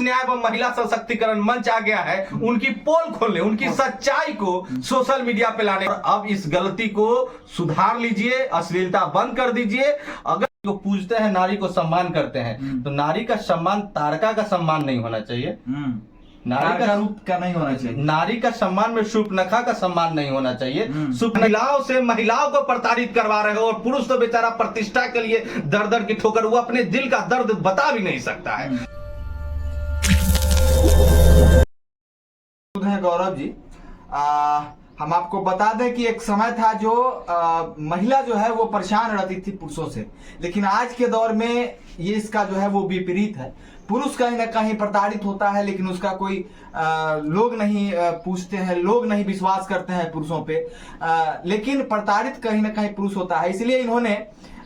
न्याय एवं महिला सशक्तिकरण मंच आ गया है उनकी पोल खोलने, उनकी सच्चाई को सोशल मीडिया पे लाने। और अब इस गलती को सुधार लीजिए, अश्लीलता बंद कर दीजिए। अगर को पूजते हैं, नारी को सम्मान करते हैं, तो नारी का सम्मान तारका का सम्मान नहीं होना चाहिए, नारी का रूप का नहीं होना चाहिए, नारी का सम्मान में शूर्पणखा का सम्मान नहीं होना चाहिए। महिलाओं से महिलाओं को प्रताड़ित करवा रहे हो, और पुरुष तो बेचारा प्रतिष्ठा के लिए दर दर की ठोकर, वो अपने दिल का दर्द बता भी नहीं सकता है। गौरव जी, हम आपको बता दें कि एक समय था जो महिला जो है वो परेशान रहती थी पुरुषों से, लेकिन आज के दौर में ये इसका जो है वो विपरीत है। पुरुष कहीं ना कहीं प्रताड़ित होता है, लेकिन उसका कोई लोग नहीं पूछते हैं, लोग नहीं विश्वास करते हैं पुरुषों पे, लेकिन प्रताड़ित कहीं ना कहीं पुरुष होता है। इसलिए इन्होंने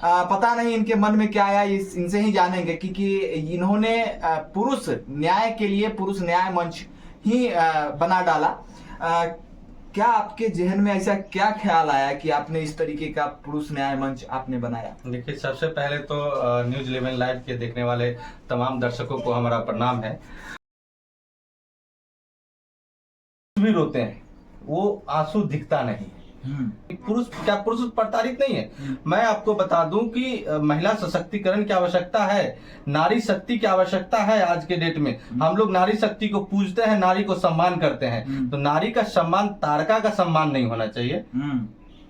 पता नहीं इनके मन में क्या आया, इनसे ही जानेंगे कि इन्होंने पुरुष न्याय के लिए पुरुष न्याय मंच ही बना डाला। क्या आपके जहन में ऐसा क्या ख्याल आया कि आपने इस तरीके का पुरुष न्याय मंच आपने बनाया? देखिए, सबसे पहले तो न्यूज 11 लाइव के देखने वाले तमाम दर्शकों को हमारा प्रणाम है। भी रोते हैं, वो आंसू दिखता नहीं। पुरुष क्या पुरुष प्रताड़ित नहीं है? मैं आपको बता दूं कि महिला सशक्तिकरण की आवश्यकता है, नारी शक्ति की आवश्यकता है। आज के डेट में हम लोग नारी शक्ति को पूजते हैं, नारी को सम्मान करते हैं, तो नारी का सम्मान तारका का सम्मान नहीं होना चाहिए,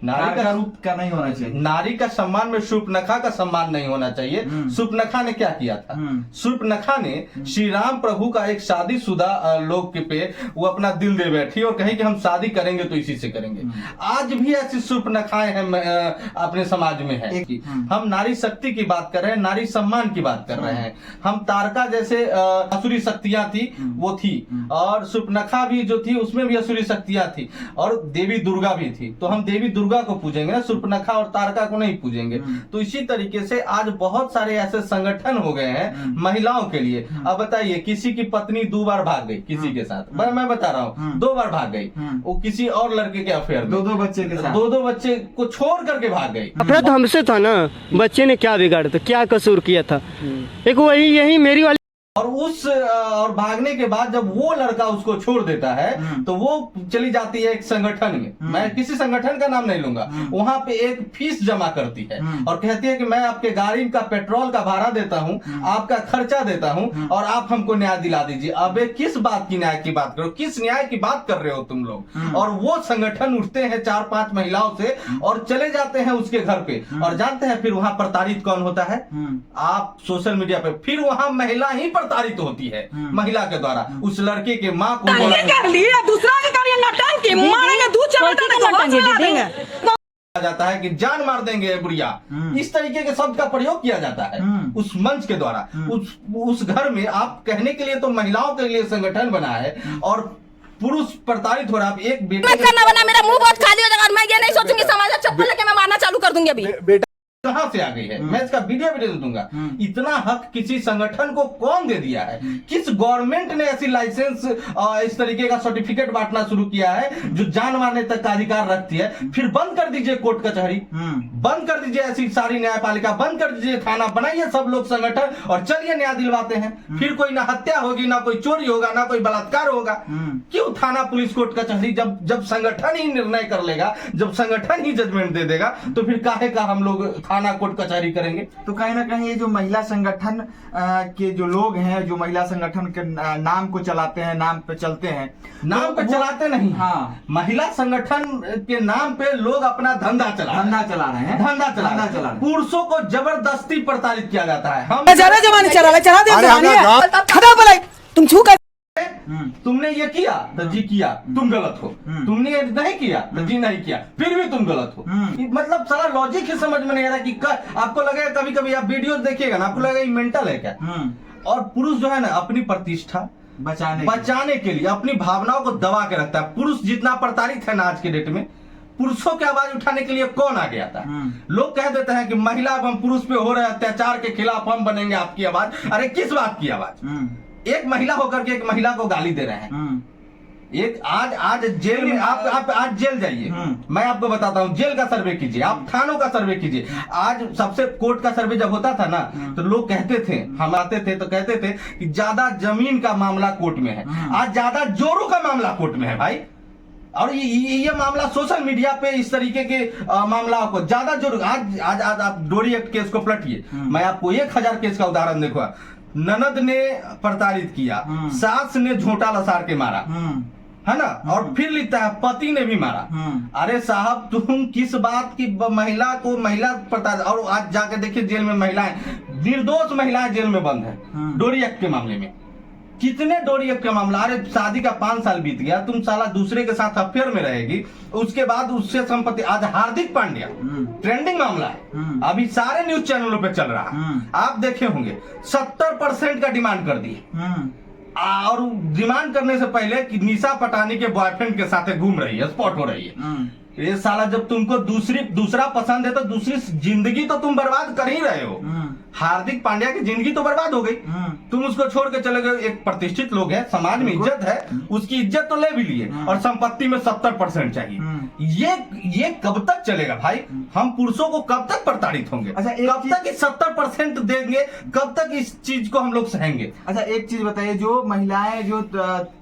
नारी का रूप का नहीं होना चाहिए, नारी का सम्मान में शूर्पणखा का सम्मान नहीं होना चाहिए। शूर्पणखा ने क्या किया था? शूर्पणखा ने श्री राम प्रभु का एक शादीशुदा लोग पे वो अपना दिल दे बैठी और कही कि हम शादी करेंगे तो इसी से करेंगे। आज भी ऐसी शूर्पणखाएं हैं अपने समाज में है। हम नारी शक्ति की बात कर रहे हैं, नारी सम्मान की बात कर रहे हैं। हम तारका जैसे असुरी शक्तियां थी वो थी, और शूर्पणखा भी जो थी उसमें भी असुरी शक्तियां थी, और देवी दुर्गा भी थी। तो हम देवी दुर्गा को पूजेंगे ना, शूर्पणखा और तारका को नहीं पूजेंगे। तो इसी तरीके से आज बहुत सारे ऐसे संगठन हो गए हैं महिलाओं के लिए। अब बताइए, किसी की पत्नी 2 बार भाग गई किसी के साथ, मैं बता रहा हूँ 2 बार भाग गई, वो किसी और लड़के के अफेयर में, 2 बच्चे के साथ, 2 बच्चे को छोड़ करके भाग गई। अपना तो हमसे था ना, बच्चे ने क्या बिगाड़ा था, क्या कसूर किया था? एक वही यही मेरी वाली, और भागने के बाद जब वो लड़का उसको छोड़ देता है तो वो चली जाती है एक संगठन में, मैं किसी संगठन का नाम नहीं लूंगा, वहां पे एक फीस जमा करती है और कहती है कि मैं आपके गाड़ी का पेट्रोल का भाड़ा देता हूं, आपका खर्चा देता हूं, और आप हमको न्याय दिला दीजिए। अबे किस बात की न्याय की बात करो, किस न्याय की बात कर रहे हो तुम लोग? और वो संगठन उठते हैं 4-5 महिलाओं से और चले जाते हैं उसके घर पे, और जानते हैं फिर वहां प्रताड़ित कौन होता है? आप सोशल मीडिया पे, फिर वहां महिला ही प्रताड़ित होती है महिला के द्वारा। उस लड़के के माँ को जाता है कि जान मार देंगे बुढ़िया, इस तरीके के शब्द का प्रयोग किया जाता है उस मंच के द्वारा। उस घर में आप कहने के लिए तो महिलाओं के लिए संगठन बना है, और पुरुष प्रताड़ित हो रहा है। एक बेटे करना बना, मेरा मुंह बहुत खाली हो जाएगा, मैं ये नहीं सोचूंगी समाज चप्पल लेके मैं मारना चालू कर दूंगी। अभी कहां से आ गई है, मैं इसका वीडियो दे दूंगा। इतना हक किसी संगठन को कौन दे दिया है? किस गवर्नमेंट ने ऐसी लाइसेंस इस तरीके का सर्टिफिकेट बांटना शुरू किया है जो जान मारने तक का अधिकार रखती है? फिर बंद कर दीजिए कोर्ट कचहरी, बंद कर दीजिए ऐसी सारी न्यायपालिका, बंद कर दीजिए थाना, बनाइए सब लोग संगठन और चलिए न्याय दिलवाते हैं। फिर कोई ना हत्या होगी, ना कोई चोरी होगा, ना कोई बलात्कार होगा। क्यों थाना, पुलिस, कोर्ट कचहरी? जब संगठन ही निर्णय कर लेगा, जब संगठन ही जजमेंट दे देगा, तो फिर काहे का हम लोग थाना, कोर्ट कचहरी करेंगे? तो कहीं ना कहीं ये जो महिला संगठन के जो लोग हैं, जो महिला संगठन के नाम को चलाते हैं, नाम पे चलते हैं, नाम पे चलाते नहीं, हाँ, महिला संगठन के नाम पे लोग अपना धंधा चला रहे हैं, धंधा चला रहे हैं। पुरुषों को जबरदस्ती प्रताड़ित किया जाता है। हम तुम छू कर तुमने ये किया तो जी किया, तुम गलत हो, तुमने ये नहीं किया तो जी नहीं किया, फिर भी तुम गलत हो। मतलब सारा लॉजिक ही समझ में नहीं आ रहा कि आपको लगेगा, कभी कभी आप वीडियोस देखिएगा ना, आपको लगेगा ये मेंटल है क्या? और पुरुष जो है ना, अपनी प्रतिष्ठा बचाने के लिए अपनी भावनाओं को दबा के रखता है। पुरुष जितना प्रताड़ित है ना आज के डेट में, पुरुषों की आवाज उठाने के लिए कौन आ गया था? लोग कह देते हैं कि महिला एवं पुरुष पे हो रहे अत्याचार के खिलाफ हम बनेंगे आपकी आवाज। अरे किस बात की आवाज? एक महिला होकर के एक महिला को गाली दे रहे हैं, एक आज जेल में आप आज जेल जाइए, मैं आपको बताता हूँ, जेल का सर्वे कीजिए, आप थानों का सर्वे कीजिए। आज सबसे कोर्ट का सर्वे जब होता था ना, तो लोग कहते थे, हम आते थे तो कहते थे कि ज्यादा जमीन का मामला कोर्ट में है, आज ज्यादा जोरों का मामला कोर्ट में है भाई। और ये मामला सोशल मीडिया पे इस तरीके के मामला को ज्यादा जोर, आज आप डोरी एक्ट केस को पलटिए, मैं आपको 1000 केस का उदाहरण देखो। ननद ने प्रताड़ित किया, सास ने झोंटा लसार के मारा, है ना, और फिर लिखता है पति ने भी मारा। अरे साहब तुम किस बात की महिला प्रताड़ित, और आज जाके देखिए जेल में महिलाएं, निर्दोष महिलाएं जेल में बंद है डोरी एक्ट के मामले में। कितने डोरी एक्ट का मामला, अरे शादी का 5 साल बीत गया, तुम साला दूसरे के साथ अफेयर में रहेगी, उसके बाद उससे संपत्ति। आज हार्दिक पांड्या ट्रेंडिंग मामला है, अभी सारे न्यूज चैनलों पे चल रहा है, आप देखे होंगे। 70% का डिमांड कर दी, और डिमांड करने से पहले कि निशा पटानी के बॉयफ्रेंड के साथ घूम रही है, स्पॉट हो रही है। ये साला जब तुमको दूसरा पसंद है तो दूसरी जिंदगी तो तुम बर्बाद कर ही रहे हो। हार्दिक पांड्या की जिंदगी तो बर्बाद हो गई, तुम उसको छोड़ के चले गए। एक प्रतिष्ठित लोग है, समाज में इज्जत है, उसकी इज्जत तो ले भी लिए, और संपत्ति में 70% चाहिए। ये कब तक चलेगा भाई? हम पुरुषों को कब तक प्रताड़ित होंगे? अच्छा, कब तक 70% देंगे? कब तक इस चीज को हम लोग सहेंगे? अच्छा एक चीज बताइए, जो महिलाएं जो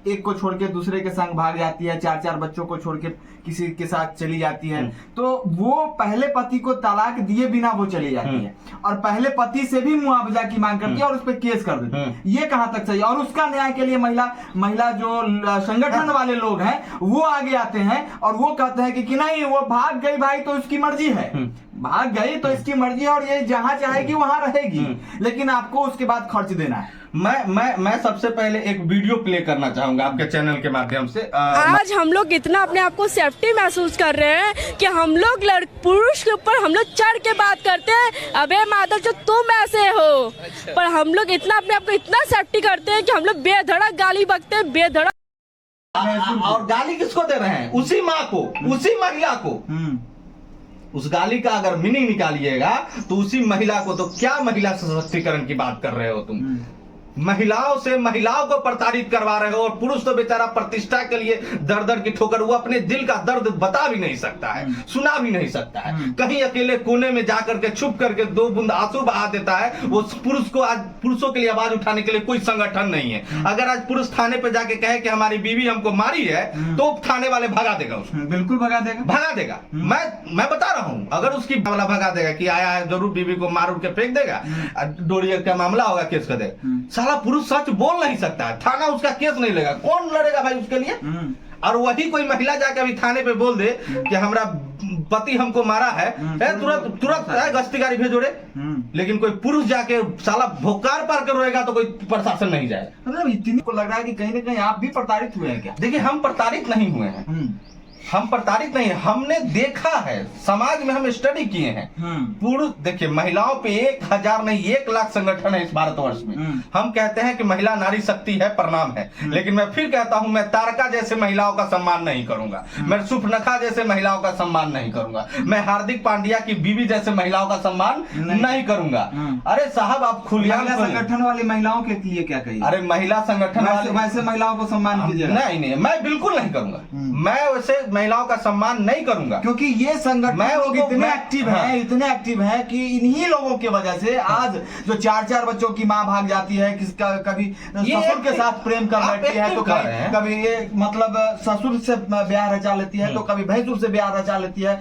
एक को छोड़ के दूसरे के संग भाग जाती है, 4 बच्चों को छोड़ के किसी के साथ चली जाती है, तो वो पहले पति को तलाक दिए बिना वो चली जाती है, और पहले पति से भी मुआवजा की मांग करती है और उस पर केस कर देती है। ये कहां तक सही? और उसका न्याय के लिए महिला जो संगठन वाले लोग हैं वो आगे आते हैं और वो कहते हैं कि नहीं, वो भाग गई भाई तो उसकी मर्जी है, भाग गई तो इसकी मर्जी है, और ये जहां चाहेगी वहां रहेगी, लेकिन आपको उसके बाद खर्च देना है। मैं सबसे पहले एक वीडियो प्ले करना चाहूंगा आपके चैनल के माध्यम से। आज हम लोग इतना अपने आप को सेफ्टी महसूस कर रहे हैं कि हम लोग पुरुष के ऊपर हम लोग चढ़ के बात करते हैं, अबे माधव जो तुम ऐसे हो, पर हम लोग इतना अपने आप को इतना सेफ्टी करते हैं कि हम लोग बेधड़क गाली बकते हैं, बेधड़क। और गाली किसको दे रहे हैं? उसी माँ को, उसी महिला को। उस गाली का अगर मीनिंग निकालिएगा तो उसी महिला को, तो क्या महिला सशक्तिकरण की बात कर रहे हो तुम? महिलाओं से महिलाओं को प्रताड़ित करवा रहे हो, और पुरुष तो बेचारा प्रतिष्ठा के लिए दर की ठोकर, वो अपने दिल का दर्द बता भी नहीं सकता है, सुना भी नहीं सकता है, कहीं अकेले कोने में जाकर के छुप करके 2 बूंद आंसू बहा देता है। वो पुरुष को, आज पुरुषों के लिए आवाज उठाने के लिए कोई संगठन नहीं है। अगर आज पुरुष थाने पे जाके कहे कि हमारी बीवी हमको मारी है, तो थाने वाले भगा देगा उसको, बिल्कुल भगा देगा। मैं बता रहा हूँ, अगर उसकी मामला भगा देगा कि आया है जरूर, बीवी को मार के फेंक देगा, डोरी का मामला होगा, केस कर देगा। साला पुरुष सच बोल नहीं सकता है, थाना उसका केस नहीं लेगा, कौन लड़ेगा भाई उसके लिए? और वही कोई महिला जाके अभी थाने पे बोल दे कि हमारा पति हमको मारा है, तुरंत गश्ती गाड़ी भेजो रे। लेकिन कोई पुरुष जाके साला भोकार पार कर रोएगा तो कोई प्रशासन नहीं जाएगा। मतलब इतनी को लग रहा है कि कहीं ना कहीं आप भी प्रताड़ित हुए हैं क्या? देखिए, हम प्रताड़ित नहीं हुए हैं, हम प्रताड़ित नहीं, हमने देखा है, समाज में हम स्टडी किए हैं। पुरुष देखिए, महिलाओं पे 1000 नहीं 1 लाख संगठन है इस भारतवर्ष में। हम कहते हैं कि महिला नारी शक्ति है, प्रणाम है, लेकिन मैं फिर कहता हूं, मैं तारका जैसे महिलाओं का सम्मान नहीं करूंगा, मैं सुपनखा जैसे महिलाओं का सम्मान नहीं करूंगा, मैं हार्दिक पांड्या की बीवी जैसे महिलाओं का सम्मान नहीं करूंगा। अरे साहब, आप खुलेआम संगठन वाली महिलाओं के लिए क्या कहिए? अरे महिला संगठन वैसे महिलाओं को सम्मान कीजिए। नहीं, मैं बिल्कुल नहीं करूंगा, मैं वैसे महिलाओं का सम्मान नहीं करूंगा, क्योंकि ये संगठन लोग इतने एक्टिव हैं कि इन्हीं लोगों की वजह से आज जो 4 बच्चों की मां भाग जाती है, किसका कभी ससुर के साथ प्रेम कर बैठती है, तो कभी ये मतलब ससुर से ब्याह रचा लेती है, तो कभी भैंसुर से ब्याह रचा लेती है।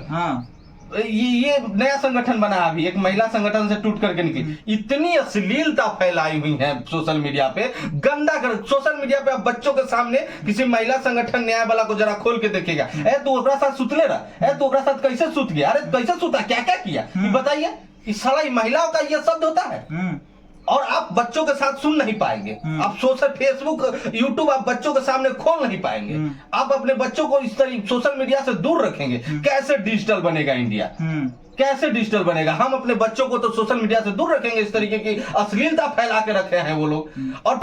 हाँ, ये नया संगठन बना, अभी एक महिला संगठन से टूट करके निकली। इतनी अश्लीलता फैलाई हुई है सोशल मीडिया पे, गंदा कर सोशल मीडिया पे। अब बच्चों के सामने किसी महिला संगठन न्याय वाला को जरा खोल के देखेगा, तू ओकरा साथ सुतले रहा, तू ओकरा साथ कैसे सुत गया, अरे कैसे सुता, क्या क्या किया, बताइए। इस साला महिलाओं का ये शब्द होता है। और आप बच्चों के साथ सुन नहीं पाएंगे, आप सोशल फेसबुक यूट्यूब आप बच्चों के सामने खोल नहीं पाएंगे। आप अपने बच्चों को इस तरह सोशल मीडिया से दूर रखेंगे, कैसे डिजिटल बनेगा इंडिया? कैसे डिजिटल बनेगा? हम अपने बच्चों को तो सोशल मीडिया से दूर रखेंगे, इस तरीके की अश्लीलता फैला के रखे हैं वो लोग। और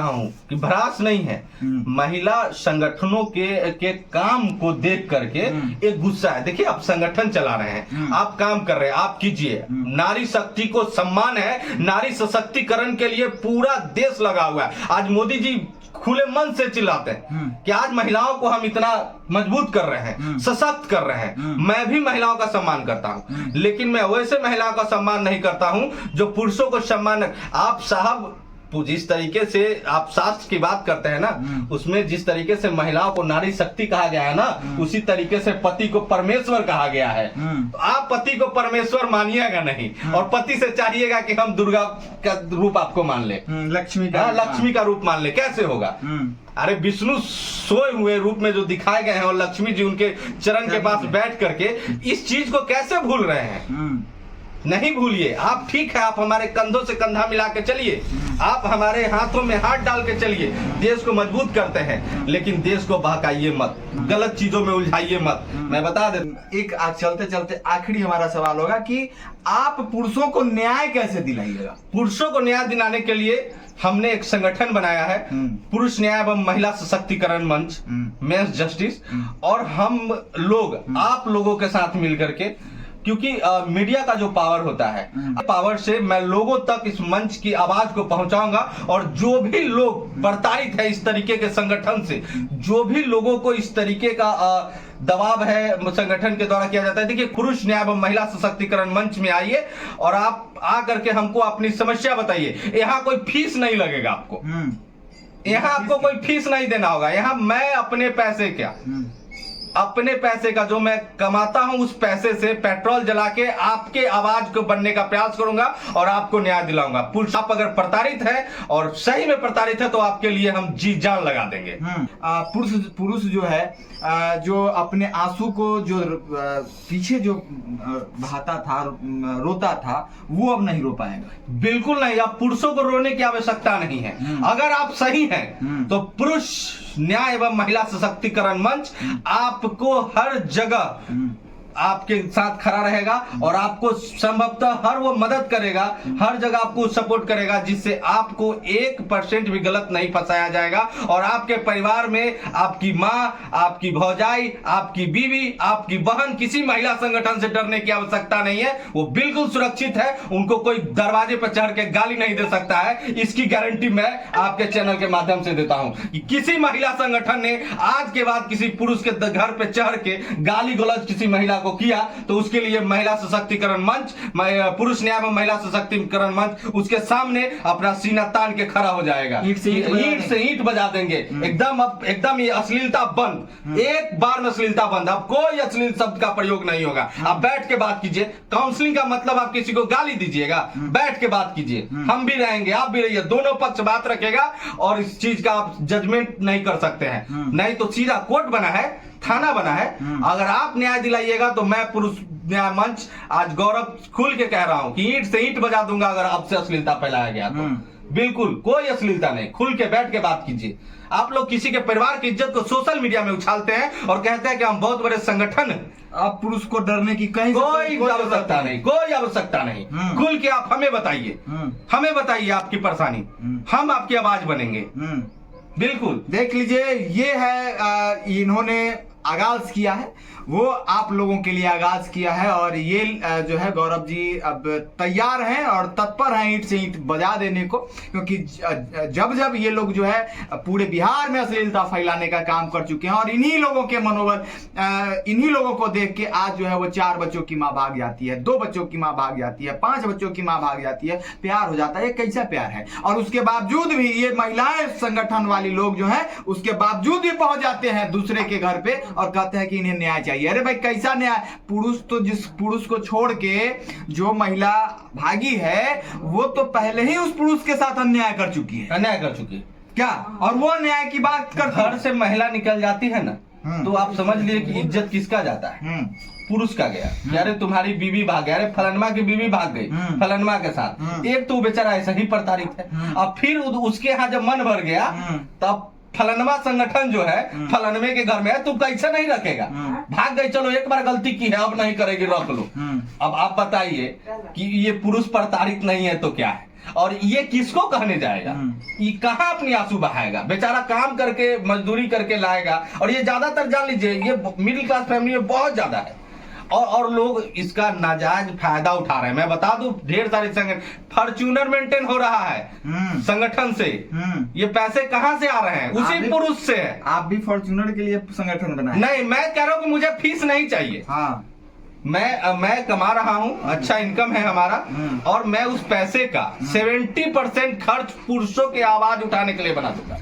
कि भ्रास नहीं है, महिला संगठनों के काम को देख करके एक गुस्सा है। देखिए, आप संगठन चला रहे हैं, आप काम कर रहे हैं, आप कीजिए। नारी शक्ति को सम्मान है, नारी सशक्तिकरण के लिए पूरा देश लगा हुआ है। आज मोदी जी खुले मन से चिल्लाते हैं कि आज महिलाओं को हम इतना मजबूत कर रहे हैं, सशक्त कर रहे हैं। मैं भी महिलाओं का सम्मान करता हूं, लेकिन मैं वैसे महिलाओं का सम्मान नहीं करता हूं जो पुरुषों को सम्मान। आप साहब जिस तरीके से आप शास्त्र की बात करते हैं ना, उसमें जिस तरीके से महिलाओं को नारी शक्ति कहा गया है ना, उसी तरीके से पति को परमेश्वर कहा गया है। तो आप पति को परमेश्वर मानिएगा नहीं, और पति से चाहिएगा कि हम दुर्गा का रूप आपको मान ले, लक्ष्मी का रूप मान ले, कैसे होगा? अरे विष्णु सोए हुए रूप में जो दिखाए गए हैं और लक्ष्मी जी उनके चरण के पास बैठ करके इस चीज को कैसे भूल रहे हैं? नहीं भूलिए आप, ठीक है, आप हमारे कंधों से कंधा मिला के चलिए, आप हमारे हाथों में हाथ डाल के चलिए, देश को मजबूत करते हैं, लेकिन देश को बहकाइए मत, गलत चीजों में उलझाइए मत। मैं बता दे, एक आज चलते चलते आखिरी हमारा सवाल होगा कि आप पुरुषों को न्याय कैसे दिलाइएगा? पुरुषों को न्याय दिलाने के लिए हमने एक संगठन बनाया है, पुरुष न्याय एवं महिला सशक्तिकरण मंच, मेंस जस्टिस, और हम लोग आप लोगों के साथ मिलकर के, क्योंकि मीडिया का जो पावर होता है, पावर से मैं लोगों तक इस मंच की आवाज को पहुंचाऊंगा, और जो भी लोग प्रताड़ित है इस तरीके के संगठन से, जो भी लोगों को इस तरीके का दबाव है संगठन के द्वारा किया जाता है, देखिए पुरुष न्याय एवं महिला सशक्तिकरण मंच में आइए और आप आकर के हमको अपनी समस्या बताइए। यहाँ कोई फीस नहीं लगेगा आपको, यहाँ आपको कोई फीस नहीं देना होगा। यहाँ मैं अपने पैसे क्या, अपने पैसे का जो मैं कमाता हूं उस पैसे से पेट्रोल जला के आपके आवाज को बनने का प्रयास करूंगा और आपको न्याय दिलाऊंगा। पुरुष आप अगर प्रताड़ित है और सही में प्रताड़ित है तो आपके लिए हम जी जान लगा देंगे। पुरुष जो है जो अपने आंसू को जो पीछे जो बहाता था, रोता था, वो अब नहीं रो पाएगा। बिल्कुल नहीं, अब पुरुषों को रोने की आवश्यकता नहीं है। अगर आप सही हैं तो पुरुष न्याय एवं महिला सशक्तिकरण मंच आपको हर जगह आपके साथ खड़ा रहेगा और आपको संभवतः हर वो मदद करेगा, हर जगह आपको सपोर्ट करेगा, जिससे आपको 1% भी गलत नहीं फंसाया जाएगा। और आपके परिवार में आपकी माँ, आपकी भौजाई, आपकी बीवी, आपकी बहन, किसी महिला संगठन से डरने की आवश्यकता नहीं है। वो बिल्कुल सुरक्षित है, उनको कोई दरवाजे पर चढ़ के गाली नहीं दे सकता है। इसकी गारंटी मैं आपके चैनल के माध्यम से देता हूं कि किसी महिला संगठन ने आज के बाद किसी पुरुष के घर पे चढ़ के गाली गलौज किसी महिला को किया तो उसके लिए महिला सशक्तिकरण मंच, पुरुष न्याय एवं महिला सशक्तिकरण मंच उसके सामने अपना सीना तान के खड़ा हो जाएगा, ईंट से ईंट बजा देंगे। एकदम ये अश्लीलता बंद, एक बार में अश्लीलता बंद, अब कोई अश्लील शब्द का प्रयोग नहीं होगा। आप बैठ के बात कीजिए, काउंसलिंग का मतलब आप किसी को गाली दीजिएगा, बैठ के बात कीजिए, हम भी रहेंगे आप भी रहिए, दोनों पक्ष बात रखेगा और इस चीज का आप जजमेंट नहीं कर सकते हैं। नहीं तो सीधा कोर्ट बना है, थाना बना है। अगर आप न्याय दिलाइएगा तो मैं पुरुष न्याय मंच आज गौरव खुल के कह रहा हूं कि ईंट से ईंट बजा दूंगा अगर आपसे अश्लीलता फैलाया गया तो। बिल्कुल कोई अश्लीलता नहीं, खुल के बैठ के बात कीजिए। आप लोग किसी के परिवार की इज्जत को सोशल मीडिया में उछालते हैं और कहते हैं कि हम बहुत बड़े संगठन हैं। आप पुरुष को डरने की कहीं कोई आवश्यकता नहीं, कोई आवश्यकता नहीं। खुल के आप हमें बताइए, हमें बताइए आपकी परेशानी, हम आपकी आवाज बनेंगे। बिल्कुल देख लीजिए, ये है इन्होंने आगाज किया है, वो आप लोगों के लिए आगाज किया है और ये जो है गौरव जी अब तैयार हैं और तत्पर हैं ईंट से ईंट बजा देने को, क्योंकि जब जब ये लोग जो है पूरे बिहार में अश्लीलता फैलाने का काम कर चुके हैं और इन्हीं लोगों के मनोबल, इन्हीं लोगों को देख के आज जो है वो 4 बच्चों की माँ भाग जाती है, 2 बच्चों की माँ भाग जाती है, 5 बच्चों की माँ भाग जाती है, प्यार हो जाता है। ये कैसा प्यार है? और उसके बावजूद भी ये महिलाएं संगठन वाली लोग जो है उसके बावजूद भी पहुंच जाते हैं दूसरे के घर पे और कहते हैं कि इन्हें न्याय चाहिए। अरे भाई कैसा न्याय? पुरुष तो जिस पुरुष को छोड़ के जो महिला भागी है वो तो पहले ही उस पुरुष के साथ अन्याय कर चुकी है, क्या? और वो न्याय की बात कर, घर से महिला निकल जाती है ना तो आप समझ लिए कि इज्जत किसका जाता है? पुरुष का गया। अरे तुम्हारी बीवी भाग गया, अरे फलनमा की बीवी भाग गई फलनमा के साथ, एक तो बेचारा ऐसा ही प्रताड़ित है। अब फिर उसके यहाँ जब मन भर गया तब फलनमा संगठन जो है फलनवे के घर में है, तुम कैसे नहीं रखेगा? भाग गई, चलो एक बार गलती की है अब नहीं करेगी, रख लो। अब आप बताइए कि ये पुरुष प्रताड़ित नहीं है तो क्या है? और ये किसको कहने जाएगा? ये कहाँ अपनी आंसू बहाएगा? बेचारा काम करके मजदूरी करके लाएगा। और ये ज्यादातर जान लीजिए ये मिडिल क्लास फैमिली में बहुत ज्यादा है। और लोग इसका नाजायज फायदा उठा रहे हैं। मैं बता दूं, ढेर सारे संगठन, फॉर्च्यूनर मेंटेन हो रहा है संगठन से। ये पैसे कहां से आ रहे हैं? उसी पुरुष से है। आप भी फॉर्च्यूनर के लिए संगठन बनाए? नहीं, मैं कह रहा हूं कि मुझे फीस नहीं चाहिए। हाँ, मैं कमा रहा हूं, अच्छा इनकम है हमारा, और मैं उस पैसे का 70% खर्च पुरुषों की आवाज उठाने के लिए बना दूंगा।